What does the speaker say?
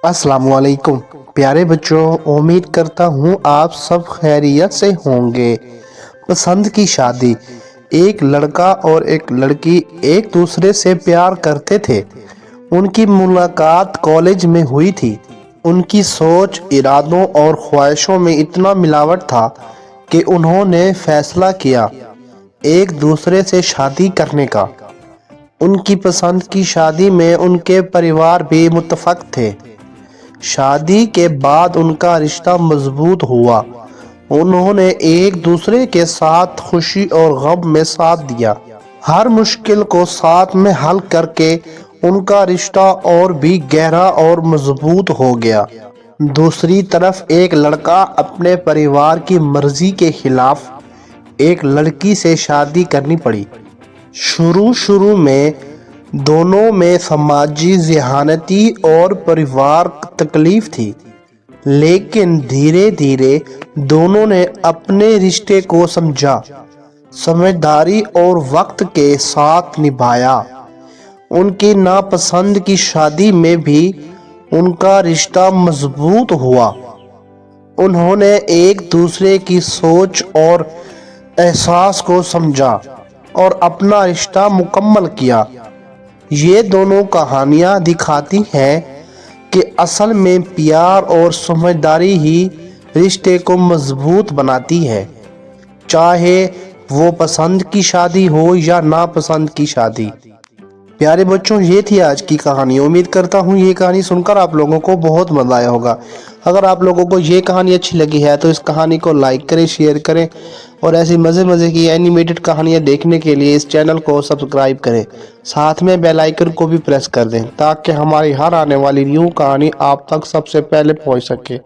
अस्सलाम वालेकुम प्यारे बच्चों, उम्मीद करता हूँ आप सब खैरियत से होंगे। पसंद की शादी। एक लड़का और एक लड़की एक दूसरे से प्यार करते थे। उनकी मुलाकात कॉलेज में हुई थी। उनकी सोच, इरादों और ख्वाहिशों में इतना मिलावट था कि उन्होंने फैसला किया एक दूसरे से शादी करने का। उनकी पसंद की शादी में उनके परिवार भी मुत्तफक थे। शादी के बाद उनका रिश्ता मजबूत हुआ। उन्होंने एक दूसरे के साथ खुशी और गम में साथ दिया। हर मुश्किल को साथ में हल करके उनका रिश्ता और भी गहरा और मजबूत हो गया। दूसरी तरफ एक लड़का अपने परिवार की मर्जी के खिलाफ एक लड़की से शादी करनी पड़ी। शुरू में दोनों में समाजी ज़हानती और परिवार तकलीफ थी, लेकिन धीरे धीरे दोनों ने अपने रिश्ते को समझा, समझदारी और वक्त के साथ निभाया। उनकी नापसंद की शादी में भी उनका रिश्ता मजबूत हुआ। उन्होंने एक दूसरे की सोच और एहसास को समझा और अपना रिश्ता मुकम्मल किया। ये दोनों कहानियाँ दिखाती हैं कि असल में प्यार और समझदारी ही रिश्ते को मजबूत बनाती है, चाहे वो पसंद की शादी हो या नापसंद की शादी। प्यारे बच्चों, ये थी आज की कहानी। उम्मीद करता हूँ ये कहानी सुनकर आप लोगों को बहुत मज़ा आया होगा। अगर आप लोगों को ये कहानी अच्छी लगी है तो इस कहानी को लाइक करें, शेयर करें और ऐसी मज़े की एनिमेटेड कहानियाँ देखने के लिए इस चैनल को सब्सक्राइब करें। साथ में बेल आइकन को भी प्रेस कर दें ताकि हमारी हर आने वाली न्यू कहानी आप तक सबसे पहले पहुँच सके।